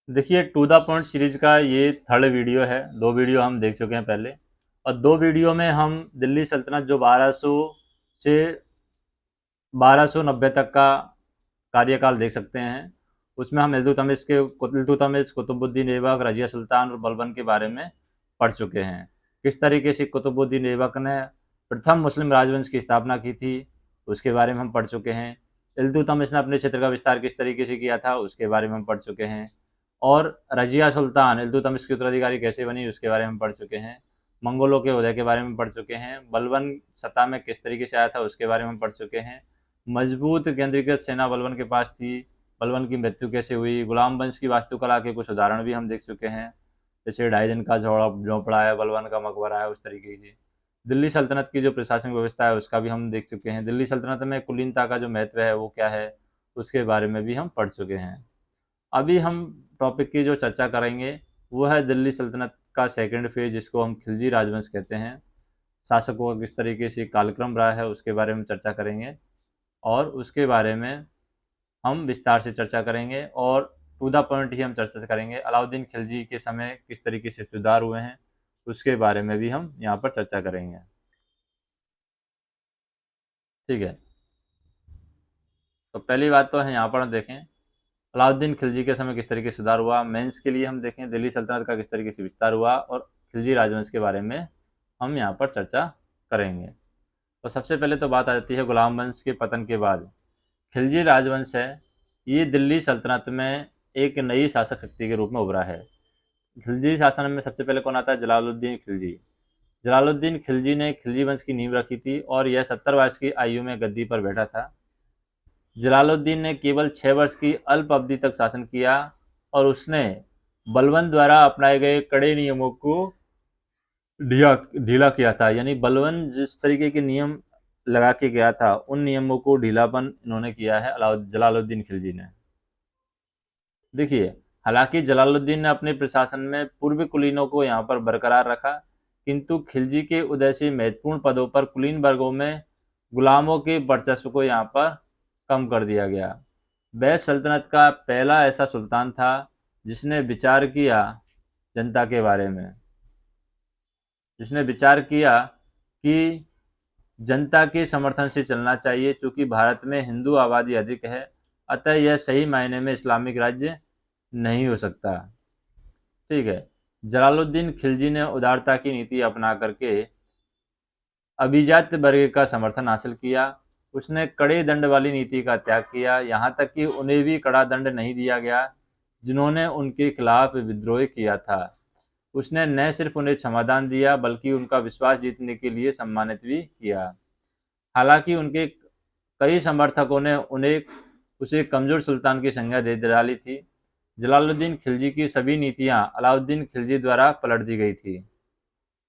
देखिए, to the point series का ये थर्ड वीडियो है। दो वीडियो हम देख चुके हैं पहले, और दो वीडियो में हम दिल्ली सल्तनत जो 1200 से 1290 तक का कार्यकाल देख सकते हैं। उसमें हम इल्तुतमिश, कुतुबुद्दीन ऐबक, रजिया सुल्तान और बलबन के बारे में पढ़ चुके हैं। किस तरीके से कुतुबुद्दीन ऐबक ने प्रथम मुस्लिम राजवंश की स्थापना की थी, उसके बारे में हम पढ़ चुके हैं। इल्तुतमिश ने अपने क्षेत्र का विस्तार किस तरीके से किया था, उसके बारे में हम पढ़ चुके हैं। और रजिया सुल्तान इल्तुतमिश की उत्तराधिकारी कैसे बनी, उसके बारे में हम पढ़ चुके हैं। मंगोलों के उदय के बारे में पढ़ चुके हैं। बलबन सत्ता में किस तरीके से आया था, उसके बारे में पढ़ चुके हैं। मजबूत केंद्रीकृत सेना बलबन के पास थी, बलबन की मृत्यु कैसे हुई। गुलाम वंश की वास्तुकला के कुछ उदाहरण भी हम देख चुके हैं, जैसे 2.5 दिन का झोंपड़ा है, बलबन का मकबरा है, उस तरीके की। दिल्ली सल्तनत की जो प्रशासनिक व्यवस्था है उसका भी हम देख चुके हैं। दिल्ली सल्तनत में कुलीनता का जो महत्व है वो क्या है, उसके बारे में भी हम पढ़ चुके हैं। अभी हम टॉपिक की जो चर्चा करेंगे वो है दिल्ली सल्तनत का सेकंड फेज, जिसको हम खिलजी राजवंश कहते हैं। शासकों का किस तरीके से कालक्रम रहा है उसके बारे में चर्चा करेंगे, और उसके बारे में हम विस्तार से चर्चा करेंगे, और टू द पॉइंट ही हम चर्चा करेंगे। अलाउद्दीन खिलजी के समय किस तरीके से सुधार हुए हैं, उसके बारे में भी हम यहाँ पर चर्चा करेंगे। ठीक है, तो पहली बात तो है यहाँ पर देखें, अलाउद्दीन खिलजी के समय किस तरीके से सुधार हुआ। मेंस के लिए हम देखें दिल्ली सल्तनत का किस तरीके से विस्तार हुआ, और खिलजी राजवंश के बारे में हम यहाँ पर चर्चा करेंगे। तो सबसे पहले तो बात आ जाती है गुलाम वंश के पतन के बाद खिलजी राजवंश है, ये दिल्ली सल्तनत में एक नई शासक शक्ति के रूप में उभरा है। खिलजी शासन में सबसे पहले कौन आता है, जलालुद्दीन खिलजी। जलालुद्दीन खिलजी ने खिलजी वंश की नींव रखी थी, और यह 70 वर्ष की आयु में गद्दी पर बैठा था। जलालुद्दीन ने केवल 6 वर्ष की अल्प अवधि तक शासन किया, और उसने बलबन द्वारा अपनाए गए कड़े नियमों को ढीला ढीला किया था। यानी बलबन जिस तरीके के नियम लगा के गया था, उन नियमों को ढीलापन इन्होंने किया है जलालुद्दीन खिलजी ने। देखिए, हालांकि जलालुद्दीन ने अपने प्रशासन में पूर्व कुलीनों को यहाँ पर बरकरार रखा, किंतु खिलजी के उदय से महत्वपूर्ण पदों पर कुलीन वर्गों में गुलामों के वर्चस्व को यहाँ पर कम कर दिया गया। वह सल्तनत का पहला ऐसा सुल्तान था जिसने विचार किया जनता के बारे में, जिसने विचार किया कि जनता के समर्थन से चलना चाहिए। चूंकि भारत में हिंदू आबादी अधिक है, अतः यह सही मायने में इस्लामिक राज्य नहीं हो सकता। ठीक है, जलालुद्दीन खिलजी ने उदारता की नीति अपना करके अभिजात वर्ग का समर्थन हासिल किया। उसने कड़े दंड वाली नीति का त्याग किया, यहाँ तक कि उन्हें भी कड़ा दंड नहीं दिया गया जिन्होंने उनके खिलाफ विद्रोह किया था। उसने न सिर्फ उन्हें क्षमादान दिया, बल्कि उनका विश्वास जीतने के लिए सम्मानित भी किया। हालांकि उनके कई समर्थकों ने उन्हें उसे कमजोर सुल्तान की संज्ञा दे डाली थी। जलालुद्दीन खिलजी की सभी नीतियां अलाउद्दीन खिलजी द्वारा पलट दी गई थी,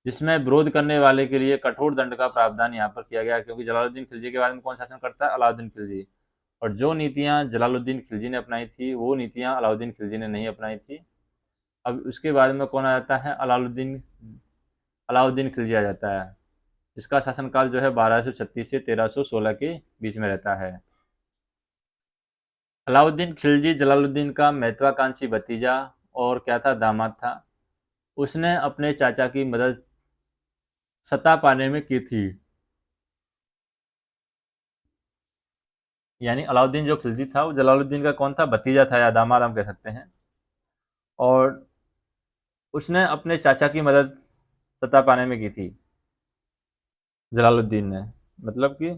जिसमें विरोध करने वाले के लिए कठोर दंड का प्रावधान यहाँ पर किया गया। क्योंकि जलालुद्दीन खिलजी के बाद में कौन शासन करता है, अलाउद्दीन खिलजी। और जो नीतियां जलालुद्दीन खिलजी ने अपनाई थी, वो नीतियां अलाउद्दीन खिलजी ने नहीं अपनाई थी। अब उसके बाद में कौन आ जाता है, अलाउद्दीन खिलजी आ जाता है। इसका शासनकाल जो है 1236 से 1316 के बीच में रहता है। अलाउद्दीन खिलजी जलालुद्दीन का महत्वाकांक्षी भतीजा और क्या था, दामाद था। उसने अपने चाचा की मदद सत्ता पाने में की थी। यानी अलाउद्दीन जो खिलजी था वो जलालुद्दीन का कौन था, भतीजा था, या दामाद हम कह सकते हैं। और उसने अपने चाचा की मदद सत्ता पाने में की थी जलालुद्दीन ने। मतलब कि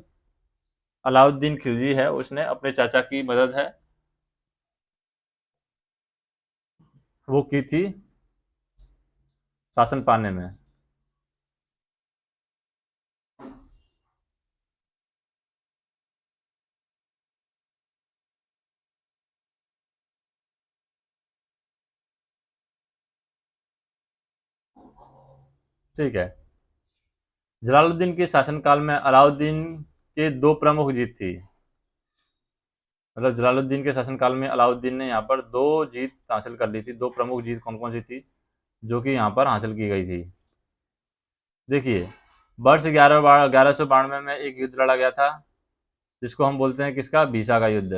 अलाउद्दीन खिलजी है, उसने अपने चाचा की मदद है वो की थी शासन पाने में। ठीक है, जलालुद्दीन के शासनकाल में अलाउद्दीन के दो प्रमुख जीत थी। मतलब जलालुद्दीन के शासनकाल में अलाउद्दीन ने यहाँ पर दो जीत हासिल कर ली थी। दो प्रमुख जीत कौन कौन सी थी जो कि यहाँ पर हासिल की गई थी। देखिए, वर्ष 1192 में एक युद्ध लड़ा गया था, जिसको हम बोलते हैं किसका, भीसा का युद्ध।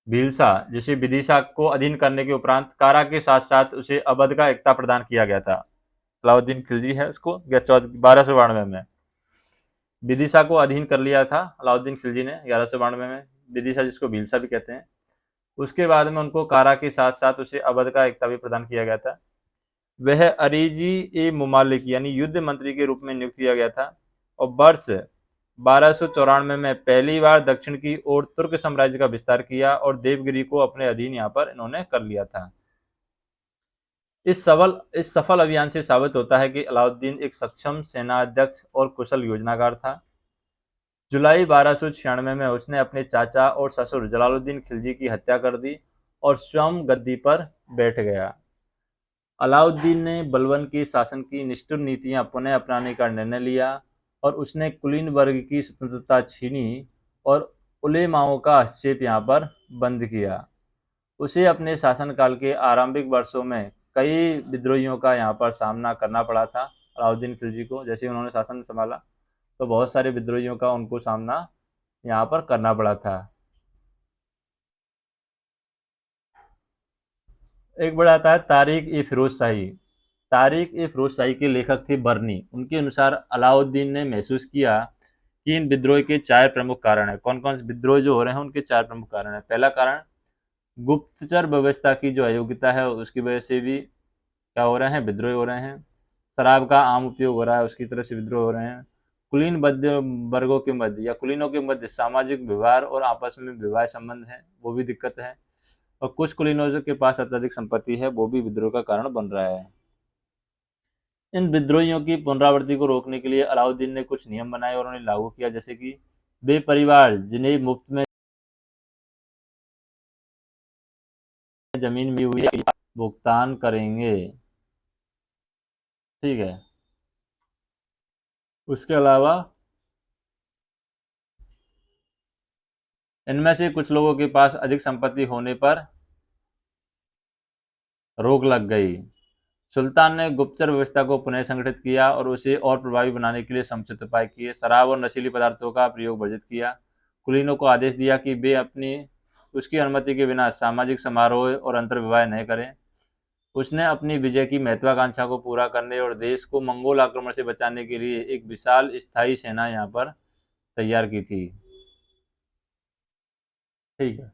भीलसा जिसे विदिशा को अधीन करने के उपरांत कारा के साथ साथ उसे अवध का एकता प्रदान किया गया था। अलाउद्दीन खिलजी है उसको 1292 में विदिशा को अधीन कर लिया था अलाउद्दीन खिलजी ने 1192 में, विदिशा जिसको भीलसा भी कहते हैं। उसके बाद में उनको कारा के साथ साथ उसे अवध का एकता भी प्रदान किया गया था। वह अरीजी ए मुमालिक यानी युद्ध मंत्री के रूप में नियुक्त किया गया था और वर्ष 1294 में पहली बार दक्षिण की ओर तुर्क साम्राज्य का विस्तार किया और देवगिरी को अपने अधीन यहाँ पर इन्होंने कर लिया था। इस सफल अभियान से साबित होता है कि अलाउद्दीन एक सक्षम सेनाध्यक्ष और कुशल योजनाकार था। जुलाई 1296 में उसने अपने चाचा और ससुर जलालुद्दीन खिलजी की हत्या कर दी और स्वयं गद्दी पर बैठ गया। अलाउद्दीन ने बलबन के शासन की निष्ठुर नीतियां पुनः अपनाने का निर्णय लिया और उसने कुलीन वर्ग की स्वतंत्रता छीनी और उलेमाओं का हस्तक्षेप यहाँ पर बंद किया। उसे अपने शासनकाल के आरंभिक वर्षों में कई विद्रोहियों का यहाँ पर सामना करना पड़ा था। अलाउद्दीन खिलजी को जैसे उन्होंने शासन संभाला तो बहुत सारे विद्रोहियों का उनको सामना यहाँ पर करना पड़ा था। एक बड़ा आता है तारिक ए फिरोज शाही। तारिक ए फिरोज शाही के लेखक थे बर्नी। उनके अनुसार अलाउद्दीन ने महसूस किया कि इन विद्रोह के चार प्रमुख कारण है। कौन कौन से विद्रोह जो हो रहे हैं उनके चार प्रमुख कारण है। पहला कारण गुप्तचर व्यवस्था की जो अयोग्यता है उसकी वजह से भी क्या हो रहे हैं, विद्रोह हो रहे हैं। शराब का आम उपयोग हो रहा है उसकी तरफ से विद्रोह हो रहे हैं। कुलीन मध्य वर्गों के मध्य या कुलीनों के मध्य सामाजिक व्यवहार और आपस में विवाह संबंध है वो भी दिक्कत है। और कुछ कुलीनों के पास अत्यधिक संपत्ति है वो भी विद्रोह का कारण बन रहा है। इन विद्रोहियों की पुनरावृत्ति को रोकने के लिए अलाउद्दीन ने कुछ नियम बनाए और उन्हें लागू किया, जैसे कि वे परिवार जिन्हें मुफ्त में जमीन मिली हुई है भुगतान करेंगे। ठीक है। उसके अलावा इनमें से कुछ लोगों के पास अधिक संपत्ति होने पर रोक लग गई। सुल्तान ने गुप्तचर व्यवस्था को पुनः संगठित किया और उसे और प्रभावी बनाने के लिए समुचित उपाय किए। शराब और नशीली पदार्थों का प्रयोग वर्जित किया। कुलीनों को आदेश दिया कि वे अपनी उसकी अनुमति के बिना सामाजिक समारोह और अंतर्विवाह नहीं करें। उसने अपनी विजय की महत्वाकांक्षा को पूरा करने और देश को मंगोल आक्रमण से बचाने के लिए एक विशाल स्थायी सेना यहाँ पर तैयार की थी। ठीक है।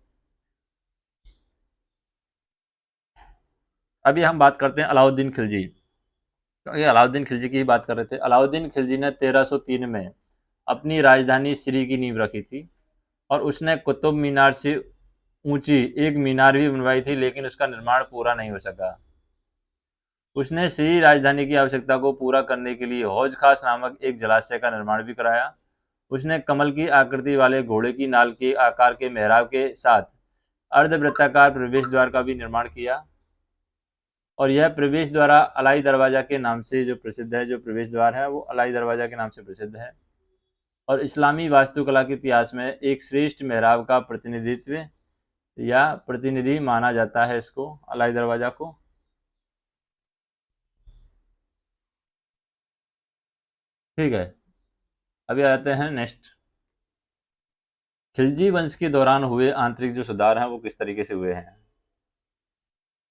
अभी हम बात करते हैं अलाउद्दीन खिलजी। तो ये अलाउद्दीन खिलजी की ही बात कर रहे थे। अलाउद्दीन खिलजी ने 1303 में अपनी राजधानी श्री की नींव रखी थी और उसने कुतुब मीनार से ऊंची एक मीनार भी बनवाई थी, लेकिन उसका निर्माण पूरा नहीं हो सका। उसने श्री राजधानी की आवश्यकता को पूरा करने के लिए हौज खास नामक एक जलाशय का निर्माण भी कराया। उसने कमल की आकृति वाले घोड़े की नाल के आकार के मेहराब के साथ अर्धवृत्ताकार प्रवेश द्वार का भी निर्माण किया और यह प्रवेश द्वार अलाई दरवाजा के नाम से जो प्रसिद्ध है। जो प्रवेश द्वार है वो अलाई दरवाजा के नाम से प्रसिद्ध है और इस्लामी वास्तुकला के इतिहास में एक श्रेष्ठ मेहराब का प्रतिनिधित्व या प्रतिनिधि माना जाता है इसको, अलाई दरवाजा को। ठीक है। अभी आते हैं नेक्स्ट। खिलजी वंश के दौरान हुए आंतरिक जो सुधार हैं वो किस तरीके से हुए हैं,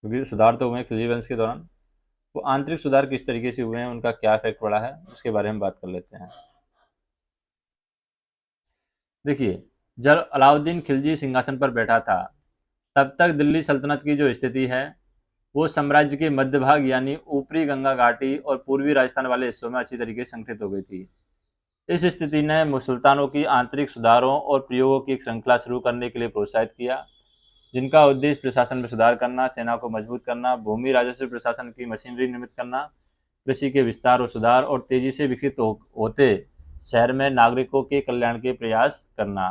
क्योंकि सुधार तो हुए खिलजी वंश के दौरान, वो आंतरिक सुधार किस तरीके से हुए हैं, उनका क्या इफेक्ट पड़ा है उसके बारे में बात कर लेते हैं। देखिए, जब अलाउद्दीन खिलजी सिंहासन पर बैठा था तब तक दिल्ली सल्तनत की जो स्थिति है वो साम्राज्य के मध्य भाग यानी ऊपरी गंगा घाटी और पूर्वी राजस्थान वाले हिस्सों में अच्छी तरीके से संगठित हो गई थी। इस स्थिति ने सुल्तानों की आंतरिक सुधारों और प्रयोगों की एक श्रृंखला शुरू करने के लिए प्रोत्साहित किया, जिनका उद्देश्य प्रशासन में सुधार करना, सेना को मजबूत करना, भूमि राजस्व प्रशासन की मशीनरी निर्मित करना, कृषि के विस्तार और सुधार और तेजी से विकसित होते शहर में नागरिकों के कल्याण के प्रयास करना।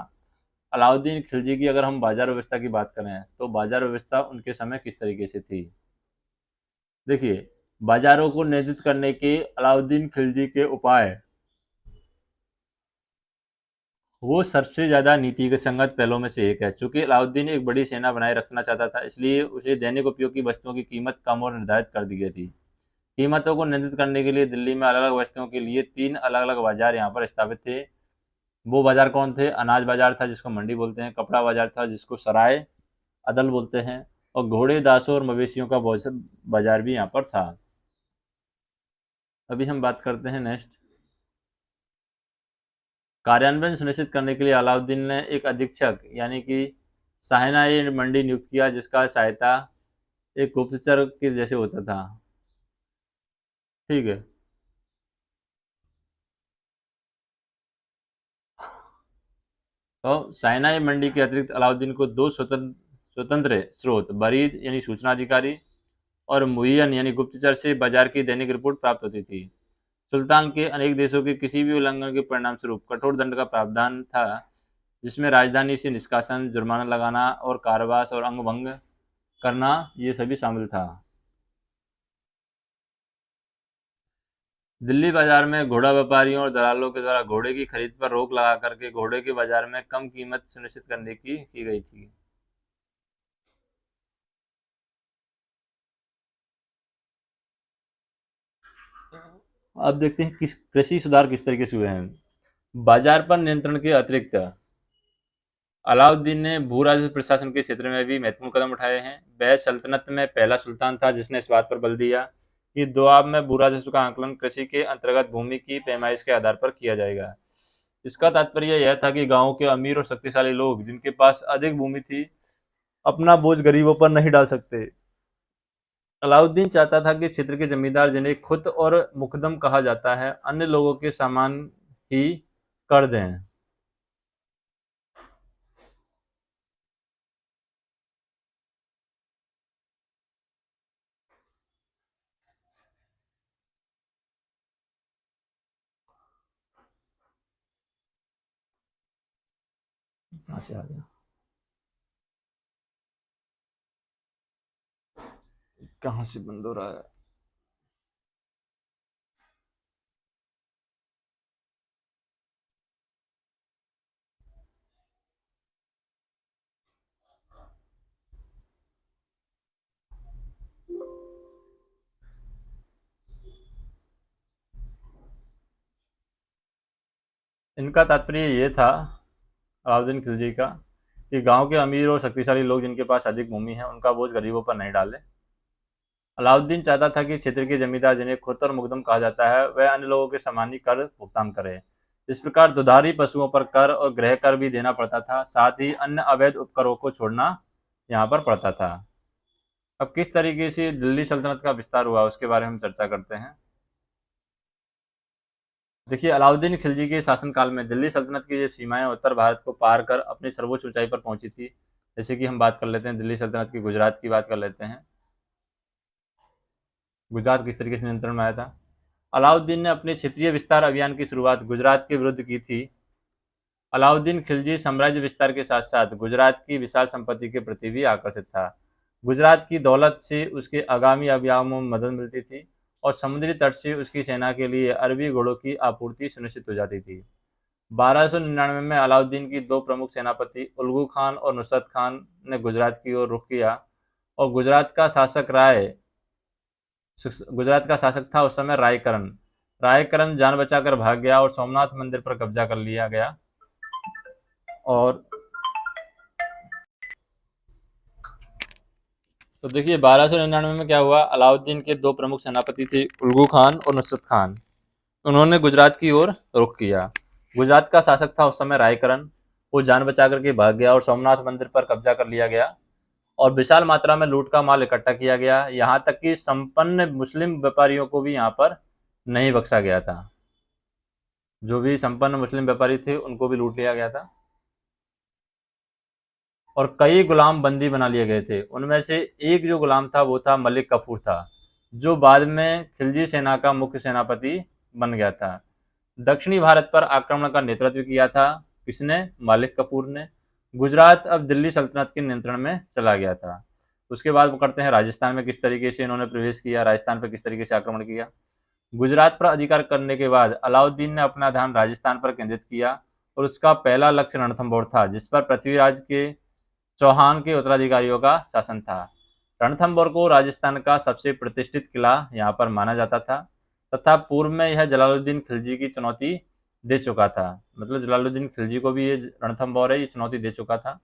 अलाउद्दीन खिलजी की अगर हम बाजार व्यवस्था की बात करें तो बाजार व्यवस्था उनके समय किस तरीके से थी। देखिए, बाजारों को नियंत्रित करने के अलाउद्दीन खिलजी के उपाय वो सबसे ज़्यादा नीतिगत संगत पहलों में से एक है। चूंकि अलाउद्दीन एक बड़ी सेना बनाए रखना चाहता था, इसलिए उसे दैनिक उपयोग की वस्तुओं की कीमत कम और निर्धारित कर दी गई थी। कीमतों को नियंत्रित करने के लिए दिल्ली में अलग अलग वस्तुओं के लिए 3 अलग अलग बाजार यहाँ पर स्थापित थे। वो बाजार कौन थे? अनाज बाजार था जिसको मंडी बोलते हैं, कपड़ा बाजार था जिसको सराय अदल बोलते हैं, और घोड़े, दासों और मवेशियों का बाजार भी यहाँ पर था। अभी हम बात करते हैं नेक्स्ट। कार्यान्वयन सुनिश्चित करने के लिए अलाउद्दीन ने एक अधीक्षक यानी कि साहनाई मंडी नियुक्त किया, जिसका सहायता एक गुप्तचर के जैसे होता था। ठीक है। तो साइनाई मंडी के अतिरिक्त अलाउद्दीन को दो स्वतंत्र स्रोत, बरीद यानी सूचना अधिकारी और मुय्यन यानी गुप्तचर से बाजार की दैनिक रिपोर्ट प्राप्त होती थी। सुल्तान के अनेक देशों के किसी भी उल्लंघन के परिणाम स्वरूप कठोर दंड का प्रावधान था, जिसमें राजधानी से निष्कासन, जुर्माना लगाना और कारावास और अंग भंग करना ये सभी शामिल था। दिल्ली बाजार में घोड़ा व्यापारियों और दलालों के द्वारा घोड़े की खरीद पर रोक लगा करके घोड़े के बाजार में कम कीमत सुनिश्चित करने की गई थी। अब देखते हैं किस कृषि सुधार किस तरीके से हुए हैं। बाजार पर नियंत्रण के अतिरिक्त अलाउद्दीन ने भू राजस्व प्रशासन के क्षेत्र में भी महत्वपूर्ण कदम उठाए हैं। वह सल्तनत में पहला सुल्तान था जिसने इस बात पर बल दिया कि दोआब में भू राजस्व का आंकलन कृषि के अंतर्गत भूमि की पैमाइश के आधार पर किया जाएगा। इसका तात्पर्य यह था कि गांव के अमीर और शक्तिशाली लोग जिनके पास अधिक भूमि थी, अपना बोझ गरीबों पर नहीं डाल सकते। अलाउद्दीन चाहता था कि क्षेत्र के जमींदार, जिन्हें खुद और मुकदम कहा जाता है, अन्य लोगों के समान ही कर दें। अच्छा, आ गया। कहाँ से बंद हो रहा है? इनका तात्पर्य ये था, अलाउद्दीन खिलजी का, कि गांव के अमीर और शक्तिशाली लोग जिनके पास अधिक भूमि है, उनका बोझ गरीबों पर नहीं डाले। अलाउद्दीन चाहता था कि क्षेत्र के जमींदार, जिन्हें खुद और मुकदम कहा जाता है, वह अन्य लोगों के समान ही कर भुगतान करे। इस प्रकार दुधारी पशुओं पर कर और गृह कर भी देना पड़ता था, साथ ही अन्य अवैध उपकरों को छोड़ना यहाँ पर पड़ता था। अब किस तरीके से दिल्ली सल्तनत का विस्तार हुआ उसके बारे में हम चर्चा करते हैं। देखिए, अलाउद्दीन खिलजी के शासनकाल में दिल्ली सल्तनत की ये सीमाएं उत्तर भारत को पार कर अपनी सर्वोच्च ऊंचाई पर पहुंची थी। जैसे कि हम बात कर लेते हैं दिल्ली सल्तनत की, गुजरात की बात कर लेते हैं। गुजरात किस तरीके से नियंत्रण में आया था। अलाउद्दीन ने अपने क्षेत्रीय विस्तार अभियान की शुरुआत गुजरात के विरुद्ध की थी। अलाउद्दीन खिलजी साम्राज्य विस्तार के साथ साथ गुजरात की विशाल संपत्ति के प्रति भी आकर्षित था। गुजरात की दौलत से उसके आगामी अभियानों में मदद मिलती थी और समुद्री तट से उसकी सेना के लिए अरबी घोड़ों की आपूर्ति सुनिश्चित हो जाती थी। 1299 में अलाउद्दीन की दो प्रमुख सेनापति उल्गू खान और नुसरत खान ने गुजरात की ओर रुख किया, और गुजरात का शासक था उस समय रायकरण। रायकरण जान बचाकर भाग गया और सोमनाथ मंदिर पर कब्जा कर लिया गया। और तो देखिए, 1299 में क्या हुआ, अलाउद्दीन के दो प्रमुख सेनापति थे उल्गू खान और नुसरत खान। उन्होंने गुजरात की ओर रुख किया। गुजरात का शासक था उस समय रायकरण। वो जान बचा करके भाग गया और सोमनाथ मंदिर पर कब्जा कर लिया गया, और विशाल मात्रा में लूट का माल इकट्ठा किया गया। यहाँ तक कि संपन्न मुस्लिम व्यापारियों को भी यहाँ पर नहीं बख्शा गया था। जो भी संपन्न मुस्लिम व्यापारी थे उनको भी लूट लिया गया था, और कई गुलाम बंदी बना लिए गए थे। उनमें से एक जो गुलाम था वो था मलिक कफूर था, जो बाद में खिलजी सेना का मुख्य सेनापति बन गया था। दक्षिणी भारत पर आक्रमण का नेतृत्व किया था किसने? मालिक कफूर ने। गुजरात अब दिल्ली सल्तनत के नियंत्रण में चला गया था। उसके बाद वो करते हैं राजस्थान में किस तरीके से इन्होंने प्रवेश किया, राजस्थान पर किस तरीके से आक्रमण किया। गुजरात पर अधिकार करने के बाद अलाउद्दीन ने अपना ध्यान राजस्थान पर केंद्रित किया, और उसका पहला लक्ष्य रणथंभौर था, जिस पर पृथ्वीराज के चौहान के उत्तराधिकारियों का शासन था। रणथंभौर को राजस्थान का सबसे प्रतिष्ठित किला यहाँ पर माना जाता था, तथा पूर्व में यह जलालुद्दीन खिलजी की चुनौती दे चुका था। मतलब जलालुद्दीन खिलजी को भी ये रणथंभौर है, ये चुनौती दे चुका था।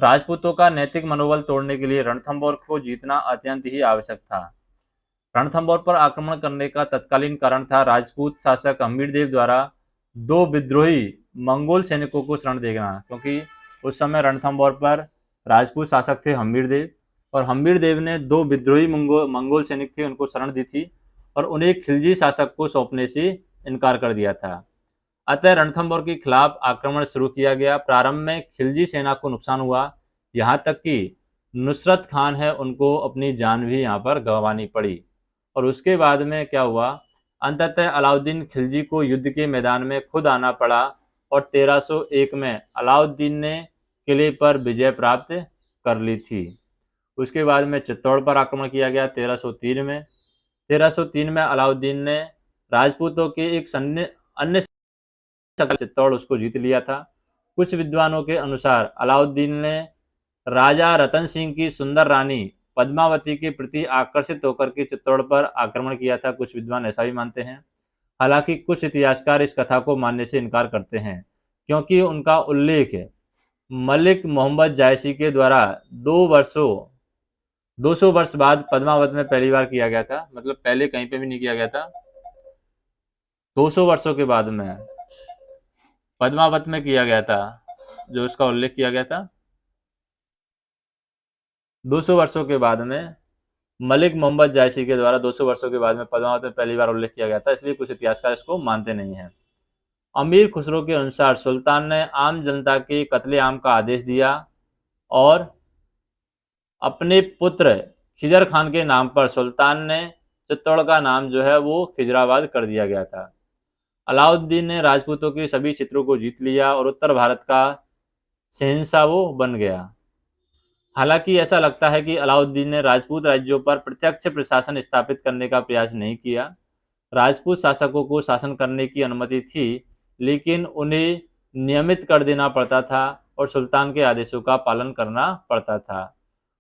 राजपूतों का नैतिक मनोबल तोड़ने के लिए रणथंभौर को जीतना अत्यंत ही आवश्यक था। रणथंभौर पर आक्रमण करने का तत्कालीन कारण था राजपूत शासक हम्मीरदेव द्वारा दो विद्रोही मंगोल सैनिकों को शरण देना, क्योंकि उस समय रणथंभौर पर राजपूत शासक थे हम्मीरदेव, और हम्मीरदेव ने दो विद्रोही मंगोल सैनिक थे उनको शरण दी थी और उन्हें खिलजी शासक को सौंपने से इनकार कर दिया था। अतः रणथंभौर के खिलाफ आक्रमण शुरू किया गया। प्रारंभ में खिलजी सेना को नुकसान हुआ, यहाँ तक कि नुसरत खान है उनको अपनी जान भी यहाँ पर गंवानी पड़ी। और उसके बाद में क्या हुआ, अंततः अलाउद्दीन खिलजी को युद्ध के मैदान में खुद आना पड़ा और 1301 में अलाउद्दीन ने किले पर विजय प्राप्त कर ली थी। उसके बाद में चित्तौड़ पर आक्रमण किया गया 1303 में। 1303 में अलाउद्दीन ने राजपूतों के एक अन्य चित्तौड़ उसको जीत लिया था। कुछ विद्वानों के अनुसार अलाउद्दीन ने राजा रतन सिंह की सुंदर रानी पद्मावती के प्रति आकर्षित होकर के चित्तौड़ पर आक्रमण किया था। कुछ विद्वान ऐसा भी मानते हैं। हालांकि कुछ इतिहासकार इस कथा को मानने से इनकार करते हैं, क्योंकि उनका उल्लेख मलिक मोहम्मद जायसी के द्वारा 200 वर्ष बाद पद्मावत में पहली बार किया गया था। मतलब पहले कहीं पे भी नहीं किया गया था, 200 वर्षों के बाद में पद्मावत में किया गया था, जो उसका उल्लेख किया गया था 200 वर्षों के बाद में मलिक मोहम्मद जायसी के द्वारा 200 वर्षों के बाद में पद्मावत में पहली बार उल्लेख किया गया था, इसलिए कुछ इतिहासकार इसको मानते नहीं हैं। अमीर खुसरो के अनुसार सुल्तान ने आम जनता के कत्लेआम का आदेश दिया और अपने पुत्र खिजर खान के नाम पर सुल्तान ने चित्तौड़ का नाम जो है वो खिजराबाद कर दिया गया था। अलाउद्दीन ने राजपूतों के सभी क्षेत्रों को जीत लिया और उत्तर भारत का शहंशाह वो बन गया। हालांकि ऐसा लगता है कि अलाउद्दीन ने राजपूत राज्यों पर प्रत्यक्ष प्रशासन स्थापित करने का प्रयास नहीं किया। राजपूत शासकों को शासन करने की अनुमति थी, लेकिन उन्हें नियमित कर देना पड़ता था और सुल्तान के आदेशों का पालन करना पड़ता था।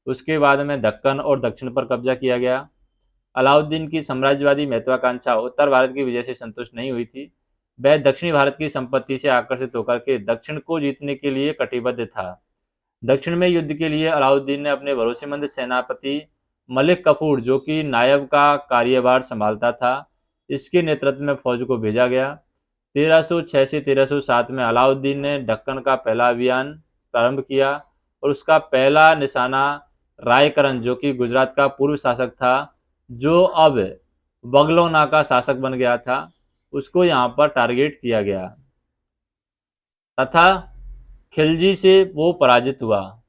उसके बाद में दक्कन और दक्षिण पर कब्जा किया गया। अलाउद्दीन की साम्राज्यवादी महत्वाकांक्षा उत्तर भारत की विजय से संतुष्ट नहीं हुई थी। वह दक्षिणी भारत की संपत्ति से आकर्षित होकर के दक्षिण को जीतने के लिए कटिबद्ध था। दक्षिण में युद्ध के लिए अलाउद्दीन ने अपने भरोसेमंद सेनापति मलिक कफूर, जो कि नायब का कार्यभार संभालता था, इसके नेतृत्व में फौज को भेजा गया। 1306 से 1307 में अलाउद्दीन ने दक्कन का पहला अभियान प्रारंभ किया और उसका पहला निशाना रायकरन, जो कि गुजरात का पूर्व शासक था, जो अब बगलौना का शासक बन गया था, उसको यहाँ पर टारगेट किया गया तथा खिलजी से वो पराजित हुआ।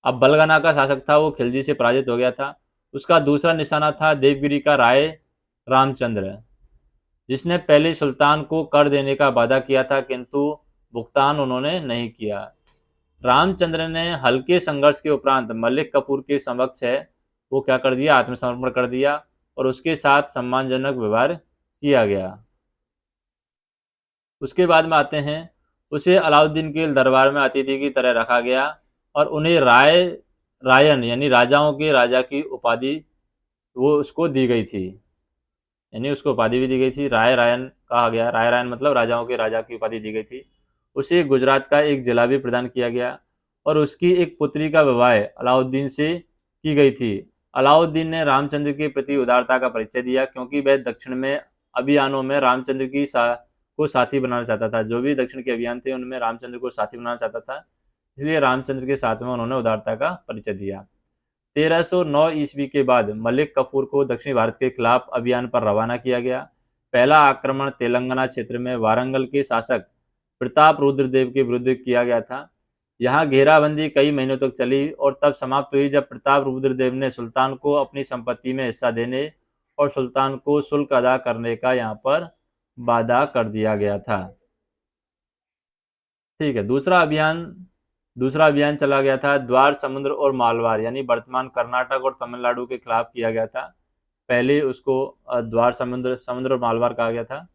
अब बलगना का शासक था, वो खिलजी से पराजित हो गया था। उसका दूसरा निशाना था देवगिरी का राय रामचंद्र, जिसने पहले सुल्तान को कर देने का वादा किया था, किंतु भुगतान उन्होंने नहीं किया। रामचंद्र ने हल्के संघर्ष के उपरांत मलिक कफूर के समक्ष है वो क्या कर दिया, आत्मसमर्पण कर दिया और उसके साथ सम्मानजनक व्यवहार किया गया। उसके बाद में आते हैं, उसे अलाउद्दीन के दरबार में अतिथि की तरह रखा गया और उन्हें रायन यानी राजाओं के राजा की उपाधि वो उसको दी गई थी, यानी उसको उपाधि भी दी गई थी, रायन कहा गया। रायन मतलब राजाओं के राजा की उपाधि दी गई थी। उसे गुजरात का एक जिला भी प्रदान किया गया और उसकी एक पुत्री का विवाह अलाउद्दीन से की गई थी। अलाउद्दीन ने रामचंद्र के प्रति उदारता का परिचय दिया, क्योंकि वह दक्षिण में अभियानों में रामचंद्र को साथी बनाना चाहता था। जो भी दक्षिण के अभियान थे उनमें रामचंद्र को साथी बनाना चाहता था, इसलिए रामचंद्र के साथ में उन्होंने उदारता का परिचय दिया। 1309 ईस्वी के बाद मलिक कफूर को दक्षिणी भारत के खिलाफ अभियान पर रवाना किया गया। पहला आक्रमण तेलंगाना क्षेत्र में वारंगल के शासक प्रताप रुद्रदेव के विरुद्ध किया गया था। यहाँ घेराबंदी कई महीनों तक चली और तब समाप्त हुई जब प्रताप रुद्रदेव ने सुल्तान को अपनी संपत्ति में हिस्सा देने और सुल्तान को शुल्क अदा करने का यहाँ पर वादा कर दिया गया था। ठीक है, दूसरा अभियान चला गया था द्वार समुद्र और मालवार, यानी वर्तमान कर्नाटक और तमिलनाडु के खिलाफ किया गया था। पहले उसको द्वार समुद्र और मालवार कहा गया था।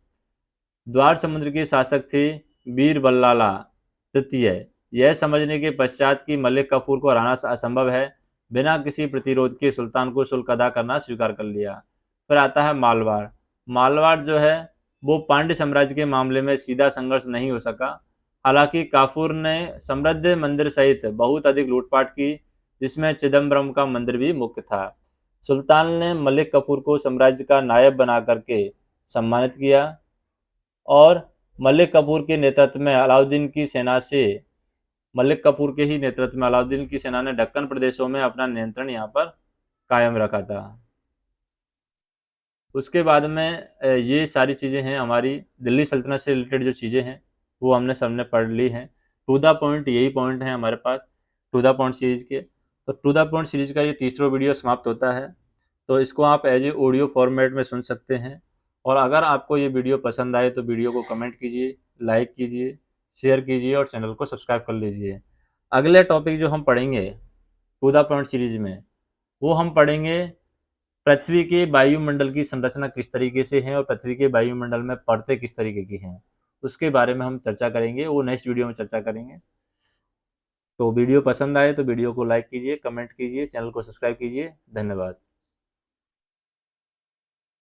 द्वार समुद्र के शासक थे वीर बल्लाला तृतीय। यह समझने के पश्चात कि मलिक कफूर को हराना असंभव है, बिना किसी प्रतिरोध के सुल्तान को शुल्क अदा करना स्वीकार कर लिया। फिर आता है मालवार जो है वो पांड्य साम्राज्य के मामले में सीधा संघर्ष नहीं हो सका। हालांकि काफूर ने समृद्ध मंदिर सहित बहुत अधिक लूटपाट की, जिसमें चिदम्बरम का मंदिर भी मुख्य था। सुल्तान ने मलिक कफूर को साम्राज्य का नायब बना करके सम्मानित किया और मलिक कफूर के नेतृत्व में अलाउद्दीन की सेना से मलिक कफूर के ही नेतृत्व में अलाउद्दीन की सेना ने दक्कन प्रदेशों में अपना नियंत्रण यहाँ पर कायम रखा था। उसके बाद में ये सारी चीज़ें हैं हमारी दिल्ली सल्तनत से रिलेटेड जो चीज़ें हैं वो हमने सबने पढ़ ली हैं। टू द पॉइंट यही पॉइंट है हमारे पास टू द पॉइंट सीरीज के। तो टू द पॉइंट सीरीज का ये तीसरा वीडियो समाप्त होता है। तो इसको आप एज ए ऑडियो फॉर्मेट में सुन सकते हैं। और अगर आपको ये वीडियो पसंद आए तो वीडियो को कमेंट कीजिए, लाइक कीजिए, शेयर कीजिए और चैनल को सब्सक्राइब कर लीजिए। अगले टॉपिक जो हम पढ़ेंगे टू द पॉइंट सीरीज में, वो हम पढ़ेंगे पृथ्वी के वायुमंडल की संरचना किस तरीके से है और पृथ्वी के वायुमंडल में परतें किस तरीके की हैं, उसके बारे में हम चर्चा करेंगे। वो नेक्स्ट वीडियो में चर्चा करेंगे। तो वीडियो पसंद आए तो वीडियो को लाइक कीजिए, कमेंट कीजिए, चैनल को सब्सक्राइब कीजिए। धन्यवाद।